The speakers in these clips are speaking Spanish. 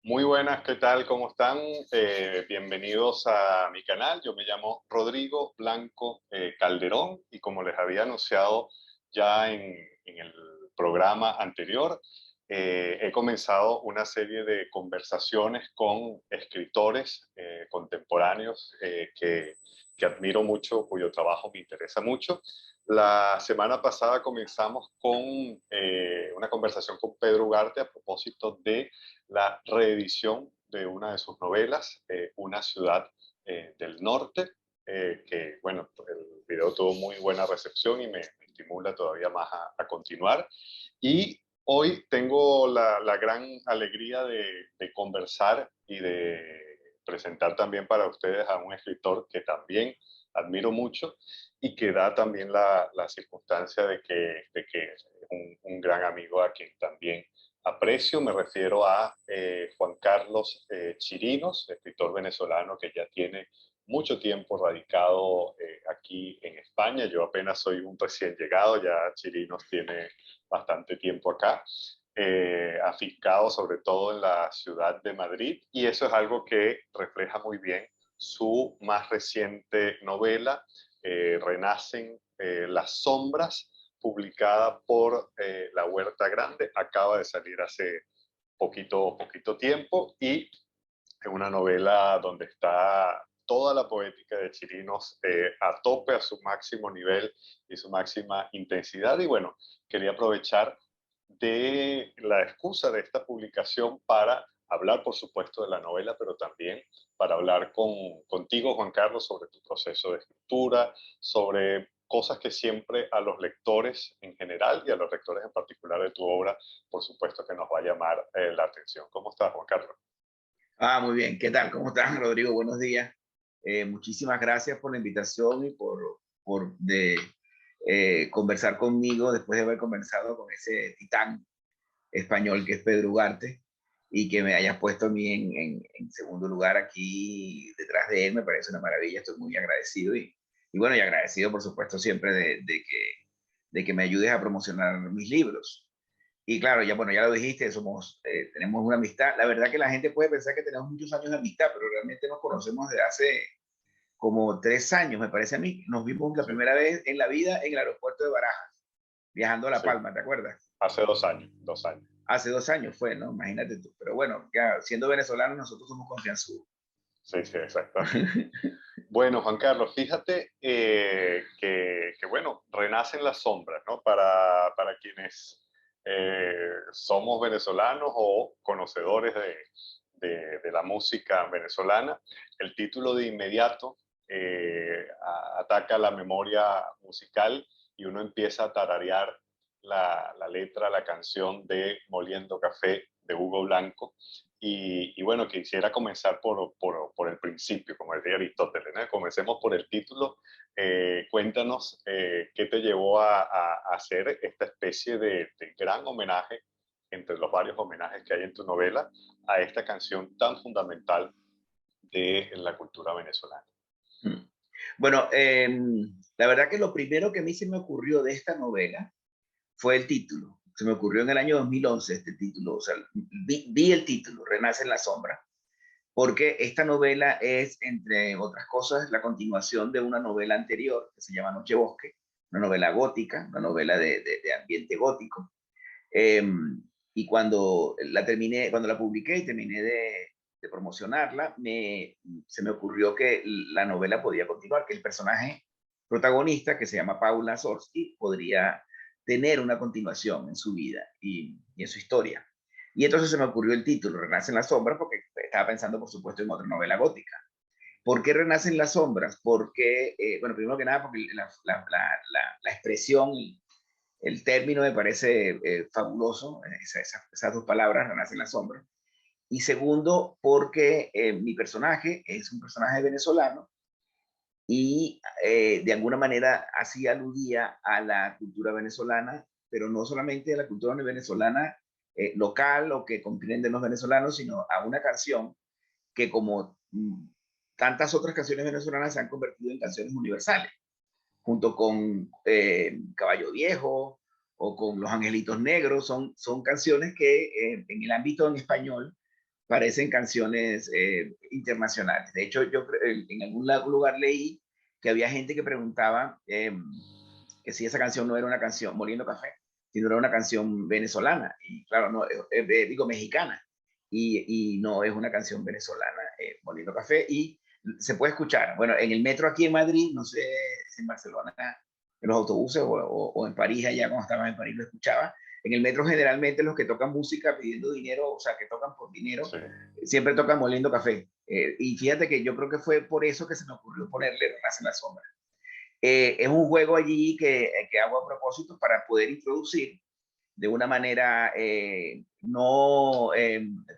Muy buenas, ¿qué tal? ¿Cómo están? Bienvenidos a mi canal. Yo me llamo Rodrigo Blanco Calderón y como les había anunciado ya en el programa anterior, he comenzado una serie de conversaciones con escritores contemporáneos que admiro mucho, cuyo trabajo me interesa mucho. La semana pasada comenzamos con una conversación con Pedro Ugarte a propósito de la reedición de una de sus novelas, Una ciudad del norte, que bueno, el video tuvo muy buena recepción y me estimula todavía más a continuar. Y hoy tengo la gran alegría de conversar y de presentar también para ustedes a un escritor que también admiro mucho y que da también la circunstancia de que es un gran amigo a quien también aprecio. Me refiero a Juan Carlos Chirinos, escritor venezolano que ya tiene mucho tiempo radicado aquí en España. Yo apenas soy un recién llegado, ya Chirinos tiene bastante tiempo acá, afincado sobre todo en la ciudad de Madrid, y eso es algo que refleja muy bien su más reciente novela, Renacen las sombras, publicada por La Huerta Grande. Acaba de salir hace poquito tiempo y es una novela donde está toda la poética de Chirinos a tope, a su máximo nivel y su máxima intensidad. Y bueno, quería aprovechar de la excusa de esta publicación para hablar, por supuesto, de la novela, pero también para hablar contigo, Juan Carlos, sobre tu proceso de escritura, sobre cosas que siempre a los lectores en general y a los lectores en particular de tu obra, por supuesto que nos va a llamar la atención. ¿Cómo estás, Juan Carlos? Muy bien. ¿Qué tal? ¿Cómo estás, Rodrigo? Buenos días. Muchísimas gracias por la invitación y por conversar conmigo después de haber conversado con ese titán español que es Pedro Ugarte y que me hayas puesto a mí en segundo lugar aquí detrás de él. Me parece una maravilla. Estoy muy agradecido y bueno, y agradecido, por supuesto, siempre de que me ayudes a promocionar mis libros. Y claro, ya bueno, ya lo dijiste, tenemos una amistad. La verdad que la gente puede pensar que tenemos muchos años de amistad, pero realmente nos conocemos desde hace como 3 años, me parece a mí. Nos vimos la Sí, primera vez en la vida en el aeropuerto de Barajas, viajando a La sí. Palma, ¿te acuerdas? Hace 2 años, 2 años. Hace 2 años fue, ¿no? Imagínate tú. Pero bueno, ya siendo venezolanos, nosotros somos confianzudos. Sí, sí, exactamente. Bueno, Juan Carlos, fíjate que, bueno, renacen las sombras, ¿no? Para quienes somos venezolanos o conocedores de la música venezolana, el título de inmediato ataca la memoria musical y uno empieza a tararear la letra, la canción de Moliendo Café de Hugo Blanco. Y bueno, quisiera comenzar por el principio, como decía Aristóteles, ¿no? Comencemos por el título. Cuéntanos qué te llevó a hacer esta especie de gran homenaje, entre los varios homenajes que hay en tu novela, a esta canción tan fundamental de la cultura venezolana. Bueno, la verdad que lo primero que a mí se me ocurrió de esta novela fue el título. Se me ocurrió en el año 2011 este título. O sea, vi el título, Renace en la sombra, porque esta novela es, entre otras cosas, la continuación de una novela anterior que se llama Noche Bosque, una novela gótica, una novela de ambiente gótico. Eh, y cuando la publiqué y terminé de promocionarla, se me ocurrió que la novela podía continuar, que el personaje protagonista, que se llama Paula Zorsky, podría tener una continuación en su vida y en su historia. Y entonces se me ocurrió el título, Renace en las sombras, porque estaba pensando, por supuesto, en otra novela gótica. ¿Por qué renacen las sombras? Porque, bueno, primero que nada, porque la expresión, el término me parece fabuloso, esas dos palabras, renacen las sombras. Y segundo, porque mi personaje es un personaje venezolano y de alguna manera así aludía a la cultura venezolana, pero no solamente a la cultura venezolana local o que comprenden los venezolanos, sino a una canción que como tantas otras canciones venezolanas se han convertido en canciones universales, junto con Caballo Viejo o con Los Angelitos Negros, son canciones que en el ámbito en español parecen canciones internacionales. De hecho, yo en algún lugar leí que había gente que preguntaba que si esa canción no era una canción, Moliendo Café, sino era una canción venezolana. Y claro, no, digo mexicana. Y no es una canción venezolana, Moliendo Café. Y se puede escuchar. Bueno, en el metro aquí en Madrid, no sé si en Barcelona, en los autobuses o en París, allá cuando estaba en París lo escuchaba. En el metro generalmente los que tocan música pidiendo dinero, o sea, que tocan por dinero, Sí. siempre tocan Moliendo Café. Y fíjate que yo creo que fue por eso que se me ocurrió ponerle Renace en la Sombra. Es un juego allí que hago a propósito para poder introducir de una manera no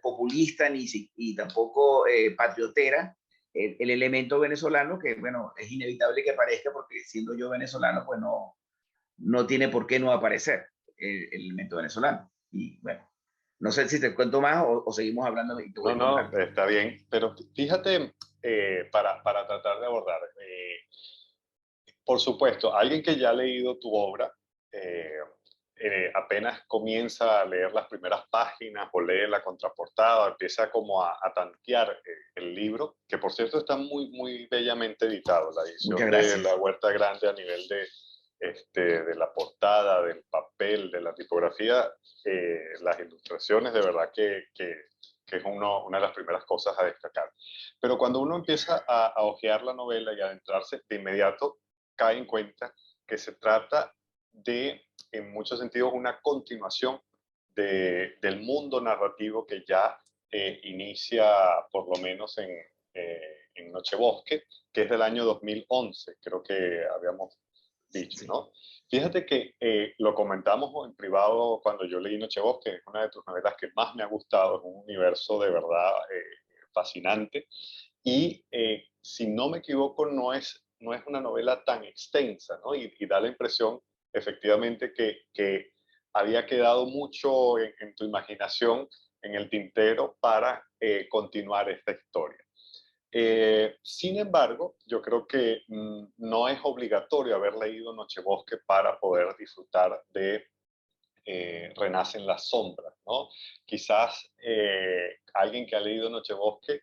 populista ni tampoco patriotera el elemento venezolano, que bueno, es inevitable que aparezca porque siendo yo venezolano, pues no tiene por qué no aparecer el elemento venezolano. Y bueno, no sé si te cuento más o seguimos hablando y te voy No, no, contando. está bien, pero fíjate, para tratar de abordar, por supuesto, alguien que ya ha leído tu obra, eh, apenas comienza a leer las primeras páginas o lee la contraportada, empieza como a tantear el libro, que por cierto está muy, muy bellamente editado, la edición Muchas de La gracias. Huerta Grande a nivel de la portada, del papel, de la tipografía, las ilustraciones, de verdad que es una de las primeras cosas a destacar. Pero cuando uno empieza a hojear la novela y a adentrarse, de inmediato cae en cuenta que se trata de, en muchos sentidos, una continuación del mundo narrativo que ya inicia, por lo menos en Nochebosque, que es del año 2011, creo que habíamos dicho, Sí. ¿no? Fíjate que lo comentamos en privado cuando yo leí Nochebosque, es una de tus novelas que más me ha gustado, es un universo de verdad fascinante y si no me equivoco no es una novela tan extensa, ¿no? Y da la impresión efectivamente que había quedado mucho en tu imaginación, en el tintero para continuar esta historia. Sin embargo, yo creo que no es obligatorio haber leído Nochebosque para poder disfrutar de Renace en las sombras, ¿no? Quizás alguien que ha leído Nochebosque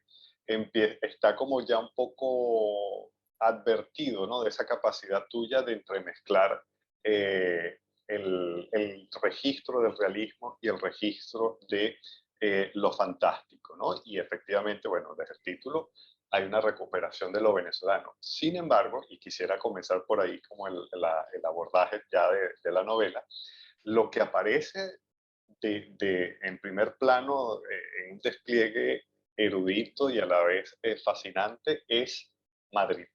está como ya un poco advertido, ¿no? De esa capacidad tuya de entremezclar el registro del realismo y el registro de lo fantástico, ¿no? Y efectivamente, bueno, desde el título hay una recuperación de lo venezolano. Sin embargo, y quisiera comenzar por ahí como el abordaje ya de la novela, lo que aparece en primer plano en un despliegue erudito y a la vez fascinante es Madrid.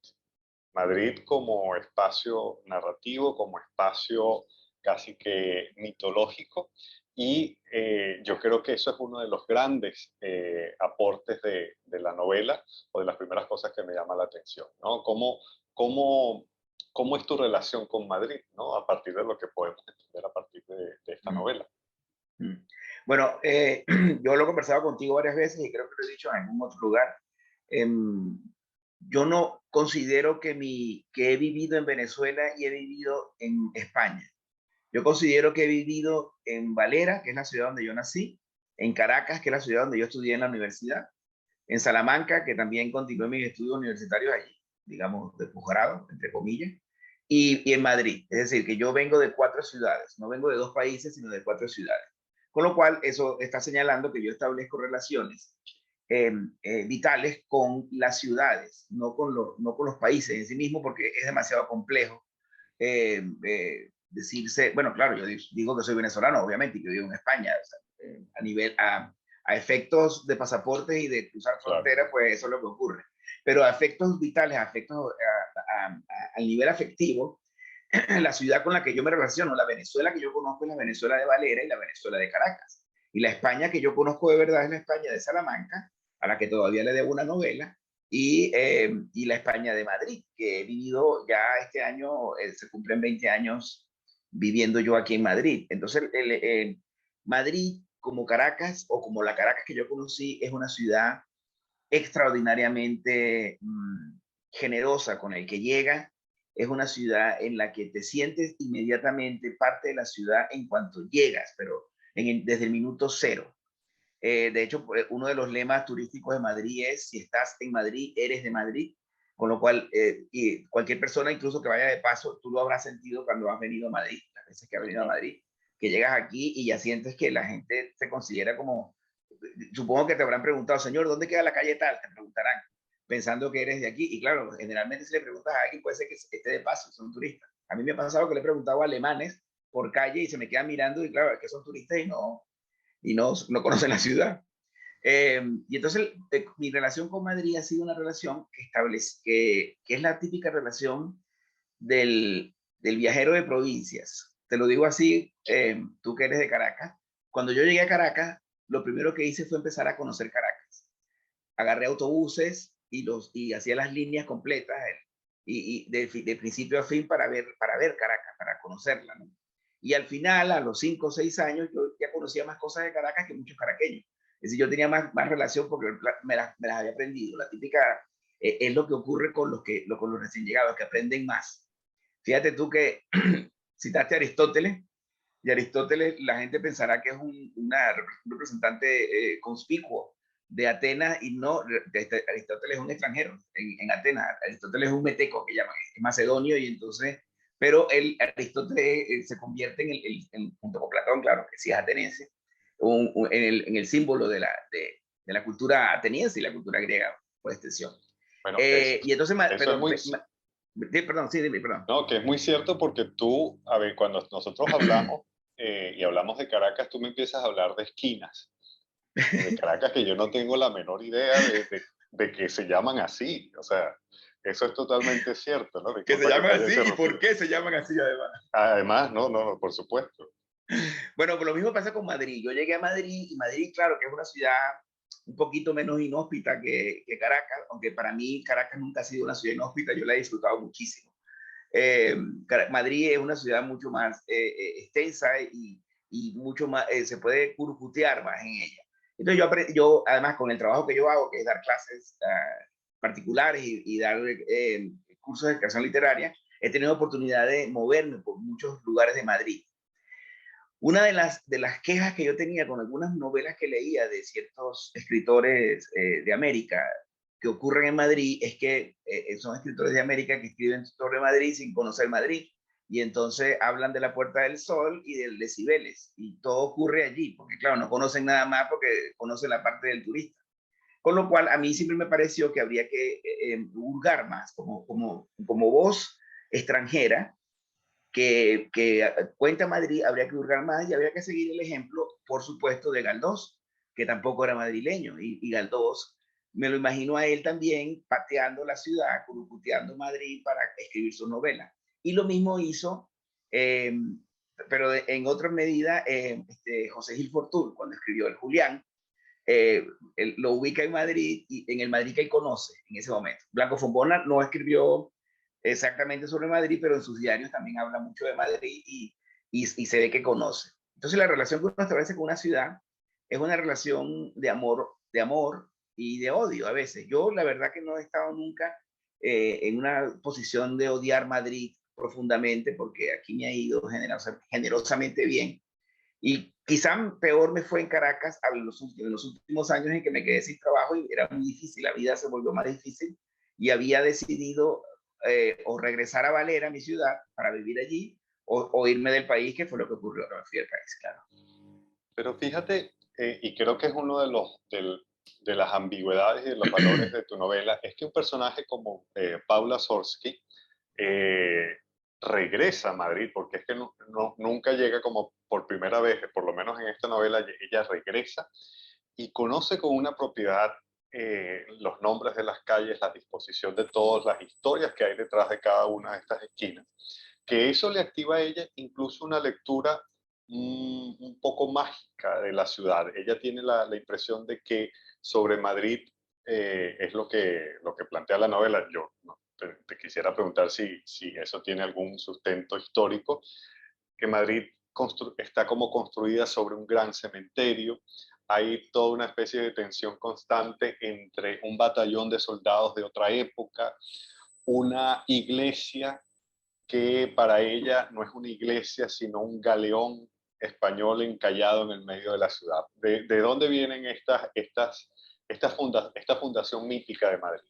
Madrid como espacio narrativo, como espacio casi que mitológico, y yo creo que eso es uno de los grandes aportes de la novela o de las primeras cosas que me llama la atención, ¿no? Cómo, cómo es tu relación con Madrid, ¿no? A partir de lo que podemos entender a partir de esta Mm, novela. mm. Bueno, yo lo he conversado contigo varias veces y creo que lo he dicho en algún otro lugar. Em, yo no considero que he vivido en Venezuela y he vivido en España. Yo considero que he vivido en Valera, que es la ciudad donde yo nací, en Caracas, que es la ciudad donde yo estudié en la universidad, en Salamanca, que también continué mis estudios universitarios allí, digamos, de posgrado, entre comillas, y en Madrid. Es decir, que yo vengo de 4 ciudades, no vengo de 2 países, sino de 4 ciudades. Con lo cual, eso está señalando que yo establezco relaciones vitales con las ciudades, no con los países en sí mismo, porque es demasiado complejo decirse, bueno, claro, yo digo que soy venezolano, obviamente, y que vivo en España, o sea, a efectos de pasaportes y de cruzar Claro, fronteras, pues eso es lo que ocurre. Pero a efectos vitales, al nivel afectivo, la ciudad con la que yo me relaciono, la Venezuela que yo conozco es la Venezuela de Valera y la Venezuela de Caracas. Y la España que yo conozco de verdad es la España de Salamanca, a la que todavía le debo una novela, y la España de Madrid, que he vivido ya este año, se cumplen 20 años viviendo yo aquí en Madrid. Entonces, Madrid, como Caracas, o como la Caracas que yo conocí, es una ciudad extraordinariamente generosa con el que llega. Es una ciudad en la que te sientes inmediatamente parte de la ciudad en cuanto llegas, pero desde el minuto cero. De hecho, uno de los lemas turísticos de Madrid es, si estás en Madrid, eres de Madrid, con lo cual, y cualquier persona, incluso que vaya de paso, tú lo habrás sentido cuando has venido a Madrid, las veces que has venido a Madrid, que llegas aquí y ya sientes que la gente se considera como, supongo que te habrán preguntado, señor, ¿dónde queda la calle tal? Te preguntarán, pensando que eres de aquí. Y claro, generalmente si le preguntas a alguien, puede ser que esté de paso, son turistas. A mí me ha pasado que le he preguntado a alemanes por calle y se me quedan mirando y claro, es que son turistas y no conocen la ciudad. Y entonces mi relación con Madrid ha sido una relación que es la típica relación del viajero de provincias. Te lo digo así, tú que eres de Caracas. Cuando yo llegué a Caracas, lo primero que hice fue empezar a conocer Caracas. Agarré autobuses y hacía las líneas completas y de principio a fin para ver Caracas, para conocerla, ¿no? Y al final, a los 5 o 6 años, yo ya conocía más cosas de Caracas que muchos caraqueños. Es decir, yo tenía más relación porque me las había aprendido. La típica es lo que ocurre con los recién llegados, que aprenden más. Fíjate tú que citaste a Aristóteles, y Aristóteles la gente pensará que es un representante conspicuo de Atenas y no, Aristóteles es un extranjero en Atenas. Aristóteles es un meteco que llaman, es macedonio y entonces, pero Aristóteles se convierte junto con Platón, claro, que sí es ateniense, en el símbolo de la cultura ateniense y la cultura griega por extensión. Bueno, Y entonces, eso es muy, perdón, sí, dime, perdón. no, que es muy cierto porque tú, a ver, cuando nosotros hablamos y hablamos de Caracas, tú me empiezas a hablar de esquinas de Caracas que yo no tengo la menor idea de que se llaman así. O sea, eso es totalmente cierto, ¿no? Que se Disculpa que llaman te haya así y por interrumpido. qué se llaman así además. Además, no, no, no, por supuesto. Bueno, pues lo mismo pasa con Madrid. Yo llegué a Madrid y Madrid, claro, que es una ciudad un poquito menos inhóspita que Caracas, aunque para mí Caracas nunca ha sido una ciudad inhóspita, yo la he disfrutado muchísimo. Eh, Madrid es una ciudad mucho más extensa y mucho más, se puede curcutear más en ella. Entonces yo, además, con el trabajo que yo hago, que es dar clases particulares y dar cursos de educación literaria, he tenido oportunidad de moverme por muchos lugares de Madrid. Una de las quejas que yo tenía con algunas novelas que leía de ciertos escritores de América que ocurren en Madrid es que son escritores de América que escriben sobre Madrid sin conocer Madrid. Y entonces hablan de la Puerta del Sol y del de Cibeles. Y todo ocurre allí, porque claro, no conocen nada más porque conocen la parte del turista. Con lo cual, a mí siempre me pareció que habría que hurgar más como voz extranjera que cuenta Madrid, habría que hurgar más y habría que seguir el ejemplo, por supuesto, de Galdós, que tampoco era madrileño. Y Galdós, me lo imagino a él también pateando la ciudad, curucuteando Madrid para escribir su novela. Y lo mismo hizo, pero en otra medida, José Gil Fortún, cuando escribió El Julián, lo ubica en Madrid y en el Madrid que él conoce en ese momento. Blanco Fombona no escribió exactamente sobre Madrid, pero en sus diarios también habla mucho de Madrid y se ve que conoce. Entonces la relación que uno establece con una ciudad es una relación de amor y de odio a veces. Yo la verdad que no he estado nunca en una posición de odiar Madrid profundamente porque aquí me ha ido generosamente bien. Y quizá peor me fue en Caracas en los últimos años en que me quedé sin trabajo y era muy difícil, la vida se volvió más difícil y había decidido o regresar a Valera, mi ciudad, para vivir allí, o irme del país, que fue lo que ocurrió, no me fui del país, claro. Pero fíjate, y creo que es uno de las ambigüedades y de los valores de tu novela, es que un personaje como Paula Sorsky eh, regresa a Madrid, porque es que nunca llega como por primera vez, por lo menos en esta novela, ella regresa y conoce con una propiedad los nombres de las calles, la disposición de todas las historias que hay detrás de cada una de estas esquinas, que eso le activa a ella incluso una lectura un poco mágica de la ciudad. Ella tiene la impresión de que sobre Madrid es lo que plantea la novela. Yo no, te quisiera preguntar si eso tiene algún sustento histórico, que Madrid está como construida sobre un gran cementerio. Hay toda una especie de tensión constante entre un batallón de soldados de otra época, una iglesia que para ella no es una iglesia, sino un galeón español encallado en el medio de la ciudad. ¿De dónde vienen esta fundación mítica de Madrid?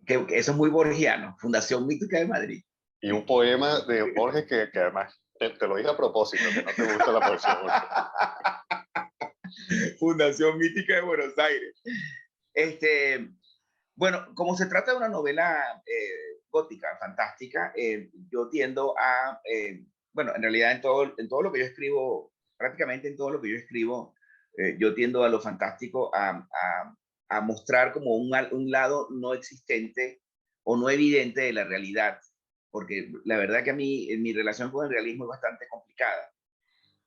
Que eso es muy borgiano, Fundación Mítica de Madrid. Y un poema de Borges que además te lo dije a propósito, que no te gusta la poesía mucho. Fundación Mítica de Buenos Aires. Bueno, como se trata de una novela gótica, fantástica, yo tiendo a, bueno, en realidad en todo lo que yo escribo, prácticamente en todo lo que yo escribo, yo tiendo a lo fantástico, a mostrar como un lado no existente o no evidente de la realidad, porque la verdad que a mí mi relación con el realismo es bastante complicada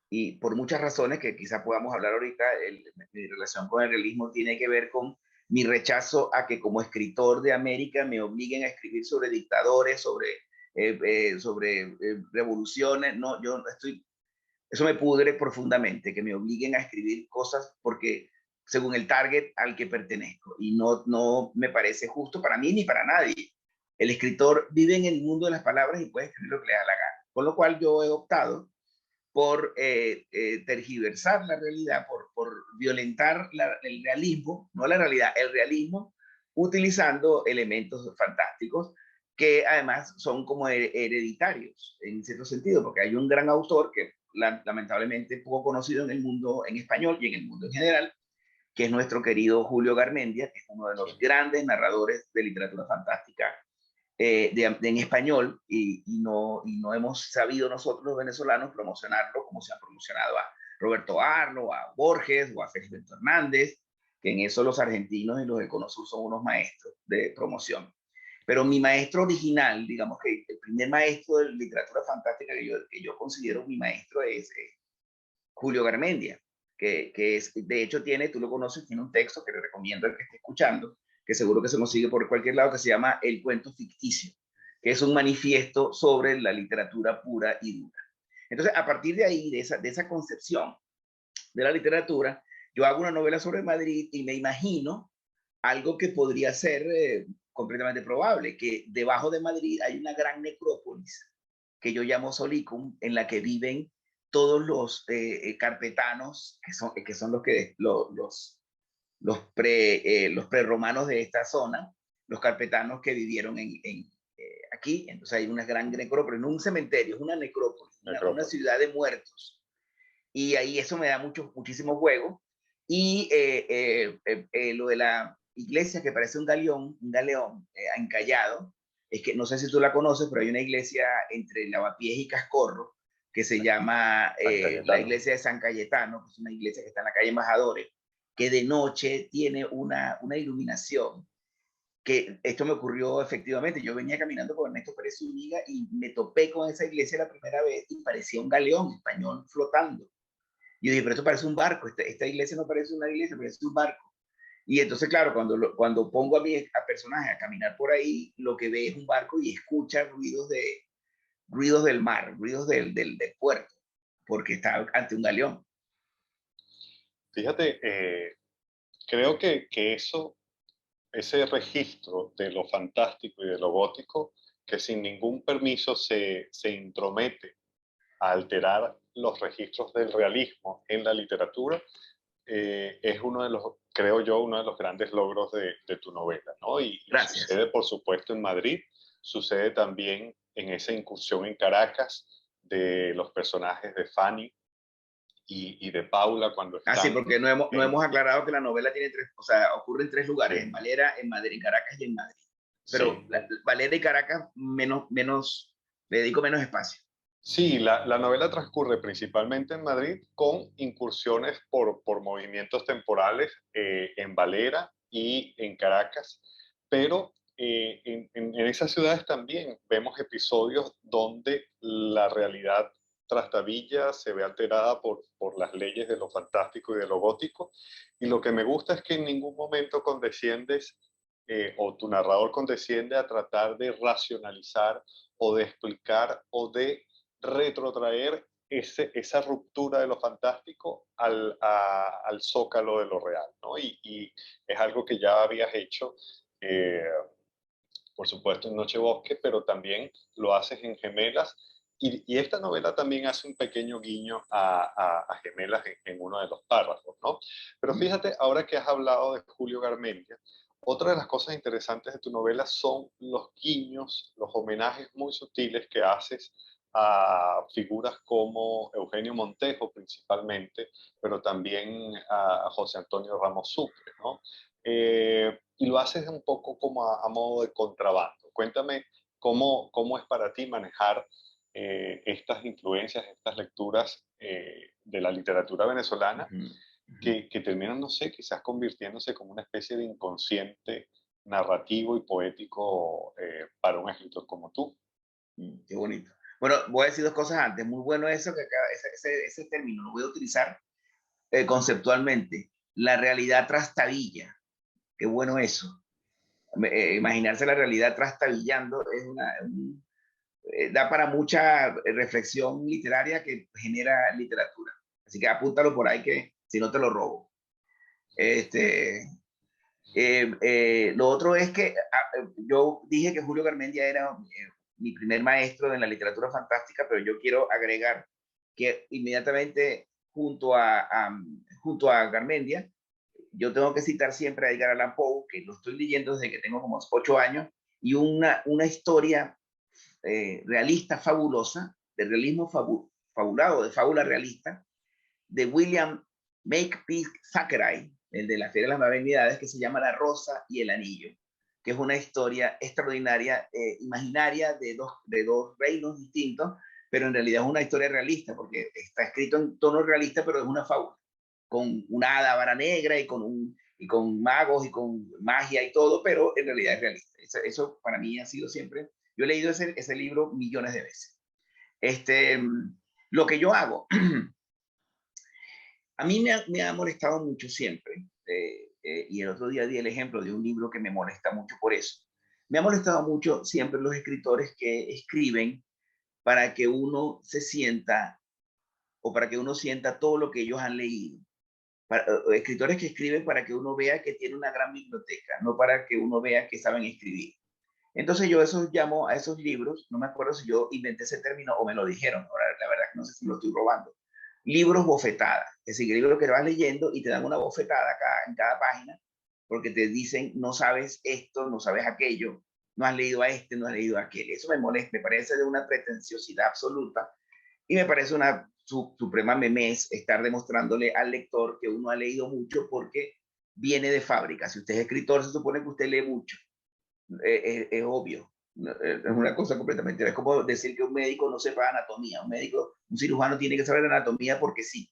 y por muchas razones que quizá podamos hablar ahorita, mi relación con el realismo tiene que ver con mi rechazo a que como escritor de América me obliguen a escribir sobre dictadores, sobre revoluciones. No, yo estoy, eso me pudre profundamente, que me obliguen a escribir cosas porque según el target al que pertenezco y no me parece justo para mí ni para nadie. El escritor vive en el mundo de las palabras y puede escribir lo que le da la gana, con lo cual yo he optado por tergiversar la realidad, por violentar el realismo, no la realidad, el realismo, utilizando elementos fantásticos que además son como hereditarios en cierto sentido, porque hay un gran autor que lamentablemente poco conocido en el mundo en español y en el mundo en general, que es nuestro querido Julio Garmendia, que es uno de los grandes narradores de literatura fantástica en español y no hemos sabido nosotros los venezolanos promocionarlo como se han promocionado a Roberto Arlo, a Borges o a Félix Hernández, que en eso los argentinos y los de Cono Sur son unos maestros de promoción. Pero mi maestro original, digamos que el primer maestro de literatura fantástica que yo considero mi maestro es Julio Garmendia, que es, de hecho tiene, tú lo conoces, tiene un texto que le recomiendo al que esté escuchando, que seguro que se consigue por cualquier lado, que se llama El cuento ficticio, que es un manifiesto sobre la literatura pura y dura. Entonces, a partir de ahí, de esa concepción de la literatura, yo hago una novela sobre Madrid y me imagino algo que podría ser completamente probable, que debajo de Madrid hay una gran necrópolis que yo llamo Solicum, en la que viven todos los carpetanos, que son los prerromanos de esta zona, los carpetanos que vivieron aquí. Entonces hay una gran necrópolis, no un cementerio, es una necrópolis, una ciudad de muertos. Y ahí eso me da muchísimo juego. Y lo de la iglesia que parece un galeón encallado, es que no sé si tú la conoces, pero hay una iglesia entre Lavapiés y Cascorro que se llama la iglesia de San Cayetano, que es una iglesia que está en la calle Embajadores, que de noche tiene una iluminación, que esto me ocurrió efectivamente. Yo venía caminando con Ernesto Pérez Zúñiga y me topé con esa iglesia la primera vez y parecía un galeón español flotando. Y yo dije, pero esto parece un barco, esta iglesia no parece una iglesia, parece un barco. Y entonces, claro, cuando pongo a personaje a caminar por ahí, lo que ve es un barco y escucha ruidos del mar, ruidos del puerto, porque está ante un galeón. Fíjate, creo que ese registro de lo fantástico y de lo gótico, que sin ningún permiso se intromete a alterar los registros del realismo en la literatura, es uno de los, creo yo, uno de los grandes logros de tu novela, ¿no? Y sucede, por supuesto, en Madrid, sucede también en esa incursión en Caracas de los personajes de Fanny y de Paula cuando están... Sí, porque no hemos aclarado que la novela tiene o sea, ocurre en tres lugares, sí. En Valera, en Madrid, en Caracas y en Madrid. Pero sí. Valera y Caracas le dedico menos espacio. Sí, la novela transcurre principalmente en Madrid con incursiones por movimientos temporales en Valera y en Caracas, pero en esas ciudades también vemos episodios donde la realidad trastabilla, se ve alterada por las leyes de lo fantástico y de lo gótico, y lo que me gusta es que en ningún momento condesciendes o tu narrador condesciende a tratar de racionalizar o de explicar o de retrotraer esa ruptura de lo fantástico al zócalo de lo real, ¿no? Y es algo que ya habías hecho, por supuesto, en Noche Bosque, pero también lo haces en Gemelas, y esta novela también hace un pequeño guiño a Gemelas en uno de los párrafos, ¿no? Pero Mm, fíjate, ahora que has hablado de Julio Garmendia, otra de las cosas interesantes de tu novela son los guiños, los homenajes muy sutiles que haces a figuras como Eugenio Montejo principalmente, pero también a José Antonio Ramos Sucre, ¿no? Y lo haces un poco como a modo de contrabando. Cuéntame cómo es para ti manejar estas influencias, estas lecturas de la literatura venezolana ujú, ujú. que terminan, no sé, quizás convirtiéndose como una especie de inconsciente narrativo y poético para un escritor como tú. Qué bonito. Bueno, voy a decir dos cosas antes. Muy bueno eso que acá, ese término lo voy a utilizar conceptualmente. La realidad trastabilla. Qué bueno eso. Imaginarse la realidad trastabillando es da para mucha reflexión literaria que genera literatura. Así que apúntalo por ahí que si no te lo robo. Este, lo otro es que yo dije que Julio Garmendia era mi primer maestro en la literatura fantástica, pero yo quiero agregar que inmediatamente junto a Garmendia, yo tengo que citar siempre a Edgar Allan Poe, que lo estoy leyendo desde que tengo como 8 años, y una historia realista fabulosa, de realismo fabulado, de fábula realista, de William Makepeace Thackeray, el de la Feria de las Navidades, que se llama La Rosa y el Anillo, que es una historia extraordinaria, imaginaria de dos reinos distintos, pero en realidad es una historia realista, porque está escrito en tono realista, pero es una fábula, con una hada vara negra y con magos y con magia y todo, pero en realidad es realista. Eso para mí ha sido siempre, yo he leído ese libro millones de veces. Este, lo que yo hago, a mí me ha molestado mucho siempre, y el otro día di el ejemplo de un libro que me molesta mucho por eso. Me ha molestado mucho siempre los escritores que escriben para que uno se sienta o para que uno sienta todo lo que ellos han leído. Escritores que escriben para que uno vea que tiene una gran biblioteca, no para que uno vea que saben escribir. Entonces yo eso llamo a esos libros, no me acuerdo si yo inventé ese término o me lo dijeron, ahora la verdad que no sé si lo estoy robando, libros bofetadas, es decir, libros que vas leyendo y te dan una bofetada en cada página, porque te dicen, no sabes esto, no sabes aquello, no has leído a este, no has leído a aquel. Eso me molesta, me parece de una pretenciosidad absoluta y me parece una suprema memez estar demostrándole al lector que uno ha leído mucho porque viene de fábrica. Si usted es escritor, se supone que usted lee mucho, es obvio. Es una cosa completamente. Es como decir que un médico no sepa anatomía. Un cirujano tiene que saber anatomía porque sí,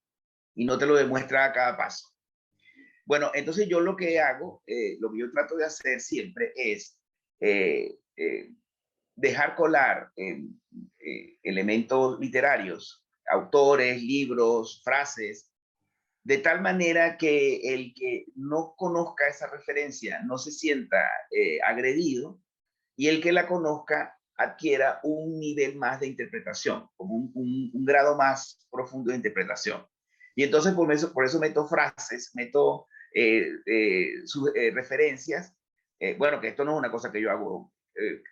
y no te lo demuestra a cada paso. Bueno, entonces yo lo que hago, lo que yo trato de hacer siempre es eh, dejar colar elementos literarios, autores, libros, frases, de tal manera que el que no conozca esa referencia no se sienta agredido y el que la conozca adquiera un nivel más de interpretación, como un grado más profundo de interpretación. Y entonces por eso meto frases, meto referencias. Bueno, que esto no es una cosa que yo hago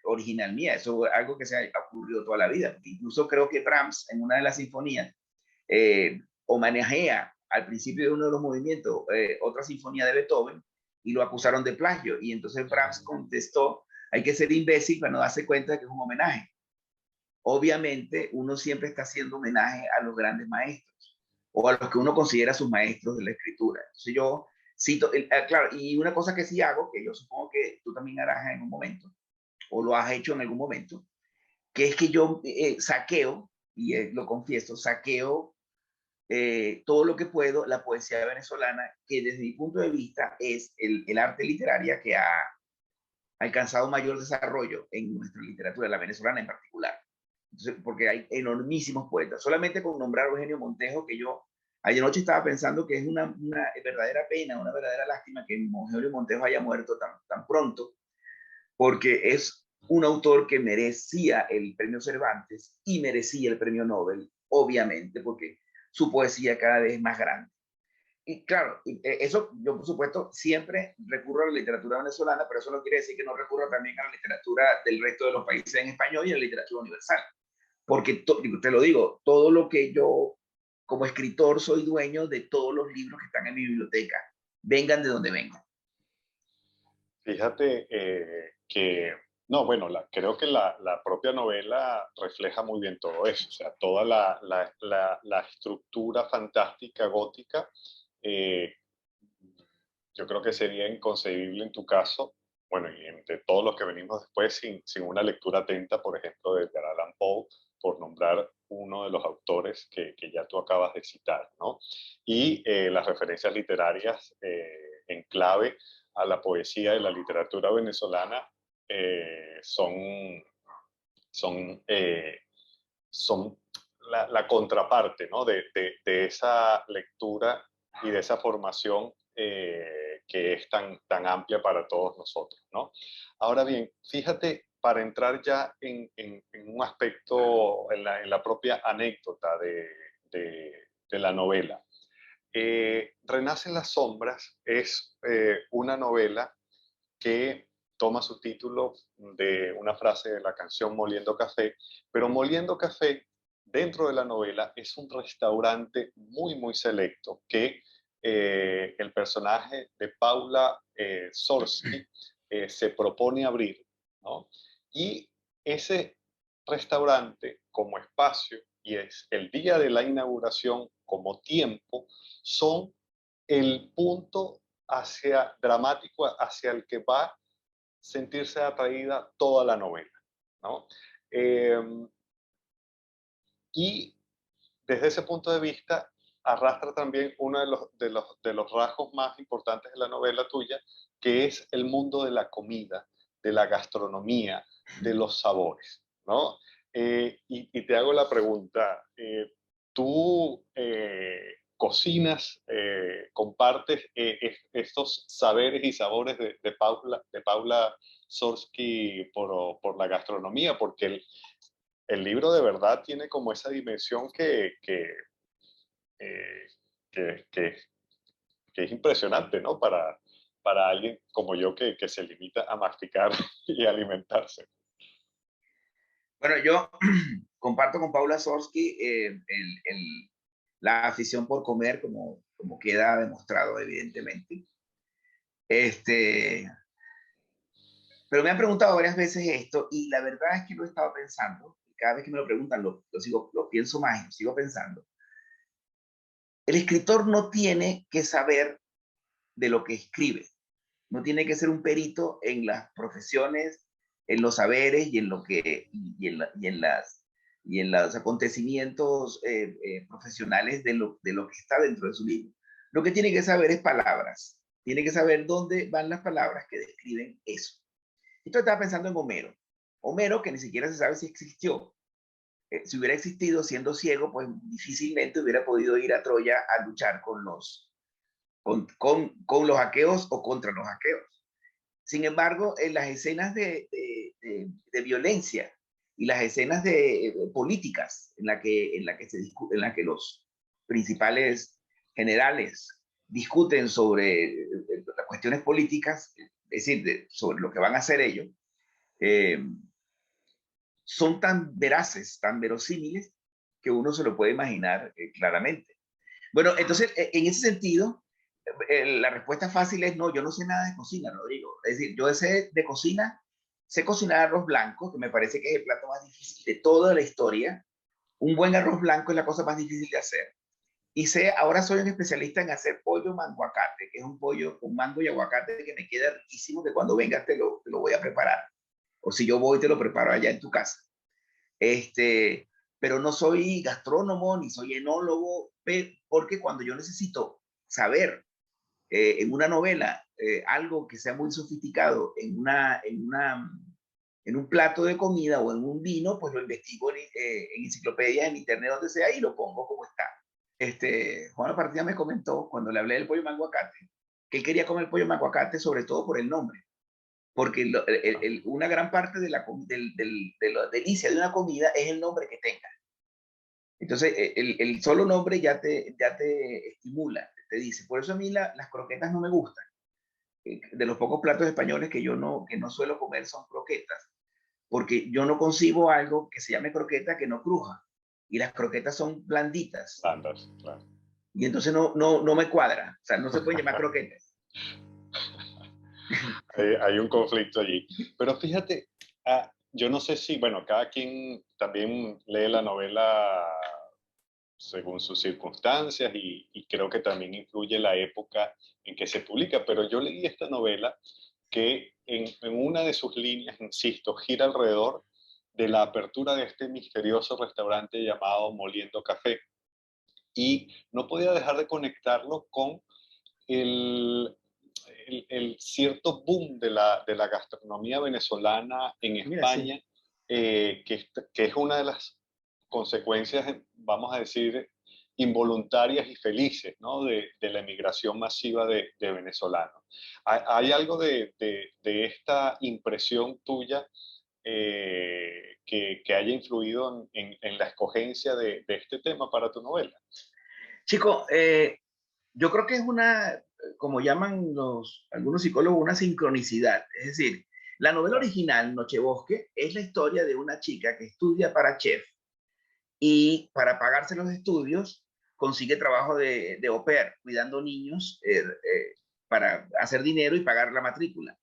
original mía, eso es algo que se ha ocurrido toda la vida. Incluso creo que Brahms, en una de las sinfonías, homenajea al principio de uno de los movimientos otra sinfonía de Beethoven y lo acusaron de plagio. Y entonces Brahms contestó, hay que ser imbécil para no darse cuenta de que es un homenaje. Obviamente uno siempre está haciendo homenaje a los grandes maestros o a los que uno considera sus maestros de la escritura. Entonces yo cito, claro, y una cosa que sí hago, que yo supongo que tú también harás en un momento, o lo has hecho en algún momento, que es que yo saqueo, y lo confieso, saqueo todo lo que puedo la poesía venezolana, que desde mi punto de vista es el arte literaria que ha alcanzado mayor desarrollo en nuestra literatura, la venezolana en particular. Entonces, porque hay enormísimos poetas. Solamente con nombrar a Eugenio Montejo, que yo ayer noche estaba pensando que es una verdadera pena, una verdadera lástima que Eugenio Montejo haya muerto tan pronto, porque es un autor que merecía el premio Cervantes y merecía el premio Nobel, obviamente, porque su poesía cada vez es más grande. Y claro, eso yo por supuesto siempre recurro a la literatura venezolana, pero eso no quiere decir que no recurra también a la literatura del resto de los países en español y a la literatura universal. porque te lo digo, todo lo que yo como escritor soy dueño de todos los libros que están en mi biblioteca, vengan de donde vengan. Fíjate que, no, bueno, creo que la propia novela refleja muy bien todo eso, o sea, toda la estructura fantástica gótica, eh, yo creo que sería inconcebible en tu caso, bueno, y entre todos los que venimos después, sin una lectura atenta, por ejemplo, de Edgar Allan Poe, por nombrar uno de los autores que ya tú acabas de citar, ¿no? Y las referencias literarias en clave a la poesía y la literatura venezolana son, son, son la contraparte, ¿no? De esa lectura y de esa formación que es tan amplia para todos nosotros, ¿no? Ahora bien, fíjate, para entrar ya en un aspecto, en la propia anécdota de la novela. Renace en las sombras es una novela que toma su título de una frase de la canción Moliendo Café, pero Moliendo Café dentro de la novela es un restaurante muy selecto que el personaje de Paula Sorsky se propone abrir, ¿no? Y ese restaurante como espacio y es el día de la inauguración como tiempo son el punto hacia dramático hacia el que va a sentirse atraída toda la novela, ¿no? Eh, y desde ese punto de vista arrastra también uno de los rasgos más importantes de la novela tuya, que es el mundo de la comida, de la gastronomía, de los sabores, ¿no? Y te hago la pregunta, ¿tú cocinas, compartes estos saberes y sabores de Paula Sorsky por la gastronomía? Porque el libro de verdad tiene como esa dimensión eh, que, que, que es impresionante, ¿no? Para alguien como yo que se limita a masticar y alimentarse. Bueno, yo comparto con Paula Sorsky la afición por comer, como queda demostrado evidentemente. Pero me han preguntado varias veces esto y la verdad es que lo he estado pensando. Cada vez que me lo preguntan, lo pienso más y lo sigo pensando. El escritor no tiene que saber de lo que escribe. No tiene que ser un perito en las profesiones, en los saberes y en lo que y en los acontecimientos profesionales de lo que está dentro de su libro. Lo que tiene que saber es palabras. Tiene que saber dónde van las palabras que describen eso. Esto estaba pensando en Homero. Homero, que ni siquiera se sabe si existió. Si hubiera existido siendo ciego, pues difícilmente hubiera podido ir a Troya a luchar con los aqueos o contra los aqueos. Sin embargo, en las escenas de violencia y las escenas de políticas en la que los principales generales discuten sobre las cuestiones políticas, es decir, sobre lo que van a hacer ellos, eh, son tan veraces, tan verosímiles, que uno se lo puede imaginar claramente. Bueno, entonces, en ese sentido, la respuesta fácil es no, yo no sé nada de cocina, Rodrigo. Es decir, yo sé de cocina, sé cocinar arroz blanco, que me parece que es el plato más difícil de toda la historia. Un buen arroz blanco es la cosa más difícil de hacer. Y sé, ahora soy un especialista en hacer pollo manguacate, que es un pollo con mango y aguacate que me queda riquísimo, que cuando vengas te lo voy a preparar. O si yo voy, te lo preparo allá en tu casa. Este, pero no soy gastrónomo ni soy enólogo, porque cuando yo necesito saber en una novela algo que sea muy sofisticado en un plato de comida o en un vino, pues lo investigo en enciclopedias, en internet, donde sea, y lo pongo como está. Juan Partida me comentó, cuando le hablé del pollo manguacate, que él quería comer pollo manguacate sobre todo por el nombre, porque una gran parte de la delicia de una comida es el nombre que tenga. Entonces, el solo nombre ya te estimula, te dice. Por eso a mí las croquetas no me gustan. De los pocos platos españoles que no suelo comer son croquetas, porque yo no concibo algo que se llame croqueta que no cruja. Y las croquetas son blanditas. Bandas, claro. Y entonces no me cuadra. O sea, no se pueden llamar croquetas. Hay un conflicto allí. Pero fíjate, yo no sé si, bueno, cada quien también lee la novela según sus circunstancias y creo que también influye la época en que se publica, pero yo leí esta novela que en una de sus líneas, insisto, gira alrededor de la apertura de este misterioso restaurante llamado Moliendo Café. Y no podía dejar de conectarlo con el, el cierto boom de la gastronomía venezolana en Mira, sí. España, que es una de las consecuencias, vamos a decir, involuntarias y felices, ¿no? De la emigración masiva de venezolanos. ¿Hay algo de esta impresión tuya que haya influido en la escogencia de este tema para tu novela? Chico, yo creo que es una, como llaman algunos psicólogos, una sincronicidad. Es decir, la novela Claro. original, Nochebosque, es la historia de una chica que estudia para chef y para pagarse los estudios consigue trabajo de au pair, cuidando niños para hacer dinero y pagar la matrícula.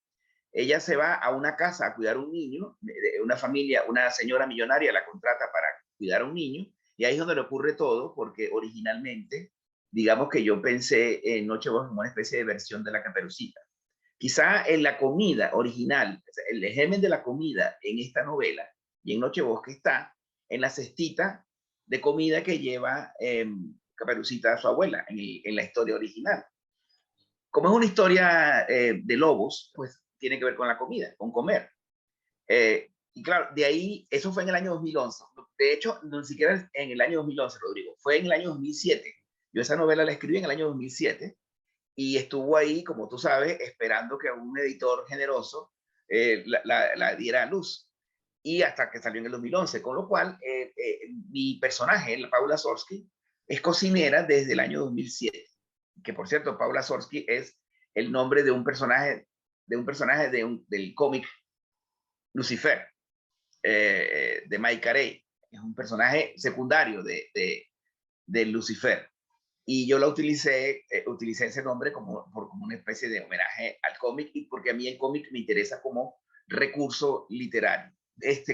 Ella se va a una casa a cuidar a un niño, de una familia, una señora millonaria la contrata para cuidar a un niño, y ahí es donde le ocurre todo, porque originalmente, digamos que yo pensé en Nochevieja como una especie de versión de la Caperucita. Quizá en la comida original, el germen de la comida en esta novela y en Nochebosque está en la cestita de comida que lleva Caperucita a su abuela en la historia original. Como es una historia de lobos, pues tiene que ver con la comida, con comer. Y claro, de ahí, eso fue en el año 2011. De hecho, no siquiera en el año 2011, Rodrigo, fue en el año 2007. Yo esa novela la escribí en el año 2007 y estuvo ahí, como tú sabes, esperando que un editor generoso la diera a luz. Y hasta que salió en el 2011, con lo cual mi personaje, la Paula Sorsky, es cocinera desde el año 2007. Que por cierto, Paula Sorsky es el nombre de un personaje, del cómic Lucifer, de Mike Carey. Es un personaje secundario de Lucifer. Y yo utilicé ese nombre como una especie de homenaje al cómic, y porque a mí el cómic me interesa como recurso literario.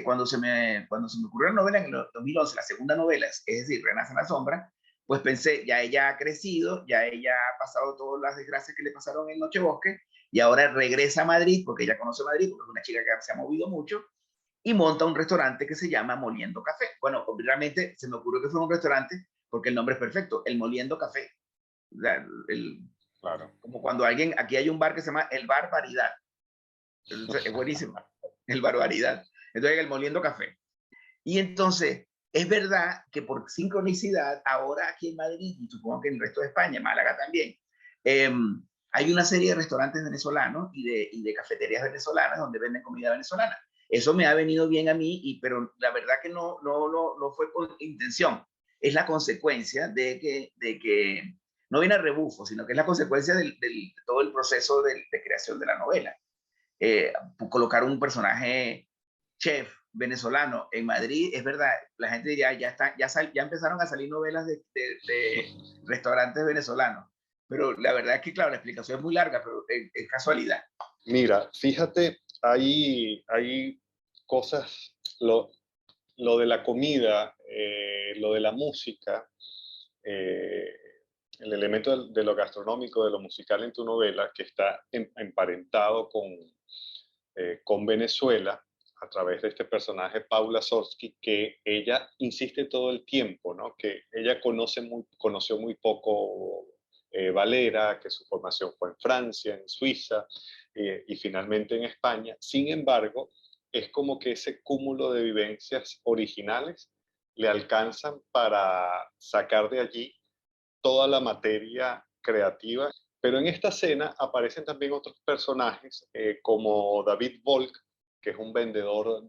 Cuando se me ocurrió la novela en el 2011, la segunda novela, es decir, Renace en la sombra, pues pensé, ya ella ha crecido, ya ella ha pasado todas las desgracias que le pasaron en Nochebosque, y ahora regresa a Madrid, porque ella conoce Madrid, porque es una chica que se ha movido mucho, y monta un restaurante que se llama Moliendo Café. Bueno, realmente se me ocurrió que fue un restaurante porque el nombre es perfecto, el Moliendo Café. El, Claro. como cuando aquí hay un bar que se llama el Bar Variedad. Entonces, es buenísimo, el Barbaridad. Entonces, el Moliendo Café. Y entonces, es verdad que por sincronicidad, ahora aquí en Madrid, y supongo que en el resto de España, Málaga también, eh, hay una serie de restaurantes venezolanos y de cafeterías venezolanas donde venden comida venezolana. Eso me ha venido bien a mí, pero la verdad que no fue con intención. Es la consecuencia de que no viene a rebufo, sino que es la consecuencia de todo el proceso de creación de la novela. Colocar un personaje chef venezolano en Madrid, es verdad, la gente diría, ya empezaron a salir novelas de restaurantes venezolanos, pero la verdad es que, claro, la explicación es muy larga, pero es casualidad. Mira, fíjate, hay cosas, lo de la comida, lo de la música, eh, el elemento de lo gastronómico, de lo musical en tu novela, que está emparentado con Venezuela a través de este personaje Paula Sorsky, que ella insiste todo el tiempo, ¿no? Que ella conoció muy poco Valera, que su formación fue en Francia, en Suiza y finalmente en España. Sin embargo, es como que ese cúmulo de vivencias originales le alcanzan para sacar de allí toda la materia creativa. Pero en esta escena aparecen también otros personajes, como David Volk, que es un vendedor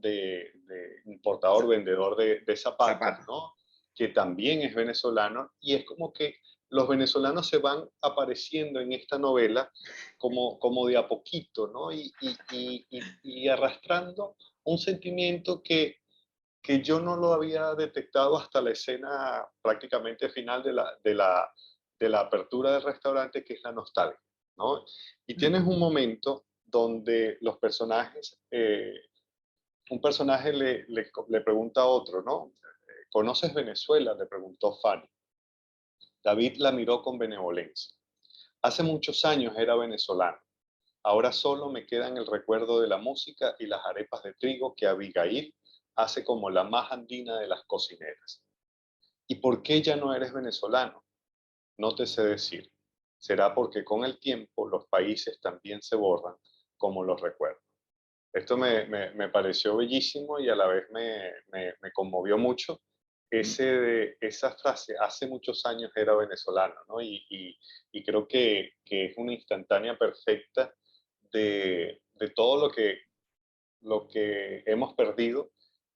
importador, vendedor de zapatos, Zapato. ¿no? Que también es venezolano, y es como que los venezolanos se van apareciendo en esta novela como de a poquito, ¿no? Y arrastrando un sentimiento que yo no lo había detectado hasta la escena prácticamente final de la apertura del restaurante, que es la nostalgia, ¿no? Y tienes un momento donde los personajes, un personaje le pregunta a otro, ¿no? ¿Conoces Venezuela?, le preguntó Fanny. David la miró con benevolencia. Hace muchos años era venezolano. Ahora solo me quedan el recuerdo de la música y las arepas de trigo que Abigail hace como la más andina de las cocineras. ¿Y por qué ya no eres venezolano? No te sé decir. Será porque con el tiempo los países también se borran como los recuerdos. Esto me pareció bellísimo y a la vez me conmovió mucho. Esa frase, hace muchos años era venezolano, ¿no? Y creo que es una instantánea perfecta de todo lo que hemos perdido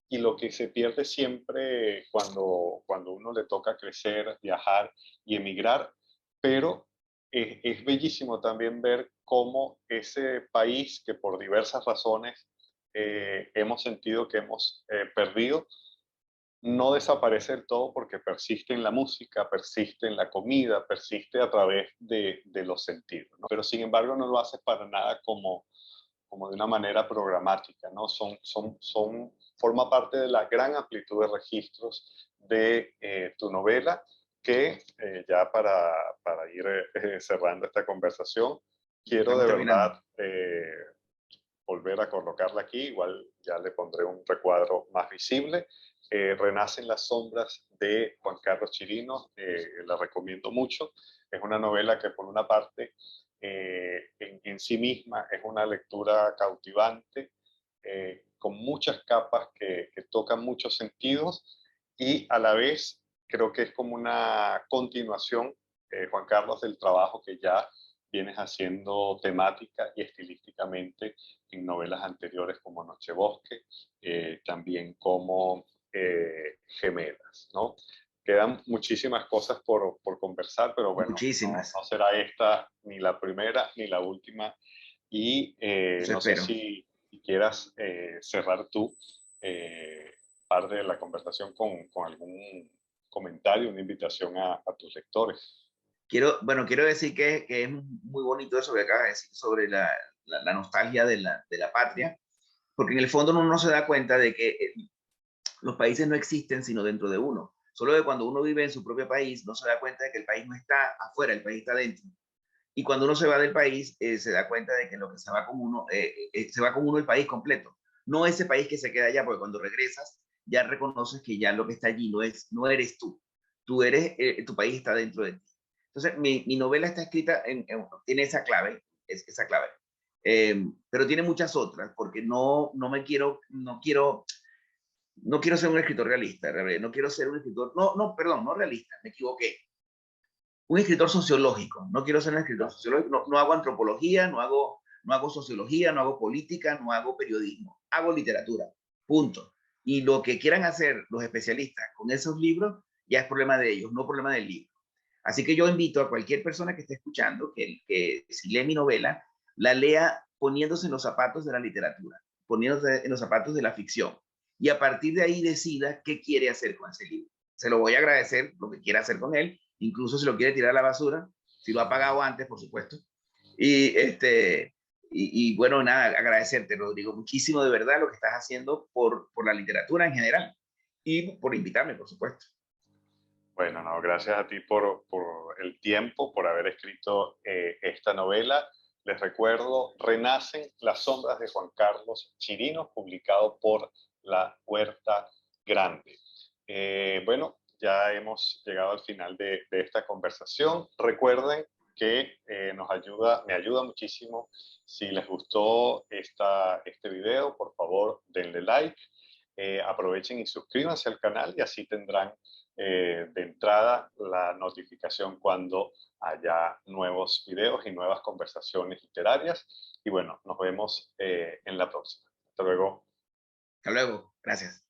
y lo que se pierde siempre cuando uno le toca crecer, viajar y emigrar, pero es bellísimo también ver cómo ese país que por diversas razones hemos sentido que hemos perdido, no desaparece del todo porque persiste en la música, persiste en la comida, persiste a través de los sentidos, ¿no? Pero sin embargo no lo hace para nada como de una manera programática, ¿no? Forma parte de la gran amplitud de registros de tu novela, que ya para ir cerrando esta conversación, quiero Estamos de terminando. verdad volver a colocarla aquí, igual ya le pondré un recuadro más visible. Renacen las sombras de Juan Carlos Chirino, la recomiendo mucho. Es una novela que por una parte en sí misma es una lectura cautivante, con muchas capas que tocan muchos sentidos y a la vez creo que es como una continuación, Juan Carlos, del trabajo que ya vienes haciendo temática y estilísticamente en novelas anteriores como Nochebosque, también como Gemelas, ¿no? Quedan muchísimas cosas por conversar, pero bueno, no Muchísimas. será esta ni la primera ni la última. Y Eso no sé espero. si quieras cerrar tú parte de la conversación con algún comentario, una invitación a tus lectores. Quiero decir que es muy bonito eso que acabas de decir sobre la nostalgia de la patria, porque en el fondo uno no se da cuenta de que los países no existen sino dentro de uno. Solo que cuando uno vive en su propio país no se da cuenta de que el país no está afuera, el país está dentro. Y cuando uno se va del país, se da cuenta de que lo que se va con uno el país completo. No ese país que se queda allá, porque cuando regresas ya reconoces que ya lo que está allí no eres tú. Tú eres, tu país está dentro de ti. Entonces, mi novela está escrita, tiene esa clave, esa clave. Pero tiene muchas otras, porque no quiero ser un escritor realista, no quiero ser un escritor, perdón, no realista, me equivoqué. Un escritor sociológico, no quiero ser un escritor sociológico, no hago antropología, no hago sociología, no hago política, no hago periodismo, hago literatura, punto. Y lo que quieran hacer los especialistas con esos libros ya es problema de ellos, no problema del libro. Así que yo invito a cualquier persona que esté escuchando que si lee mi novela, la lea poniéndose en los zapatos de la literatura, poniéndose en los zapatos de la ficción. Y a partir de ahí decida qué quiere hacer con ese libro. Se lo voy a agradecer lo que quiera hacer con él, incluso si lo quiere tirar a la basura, si lo ha pagado antes, por supuesto. Y bueno, nada, agradecerte, Rodrigo, muchísimo de verdad lo que estás haciendo por la literatura en general y por invitarme, por supuesto. Bueno, no, gracias a ti por el tiempo, por haber escrito esta novela. Les recuerdo, Renacen las sombras de Juan Carlos Chirino, publicado por La Huerta Grande. Bueno, ya hemos llegado al final de esta conversación. Recuerden que me ayuda muchísimo. Si les gustó este video, por favor, denle like. Aprovechen y suscríbanse al canal y así tendrán de entrada la notificación cuando haya nuevos videos y nuevas conversaciones literarias. Y bueno, nos vemos en la próxima. Hasta luego. Hasta luego. Gracias.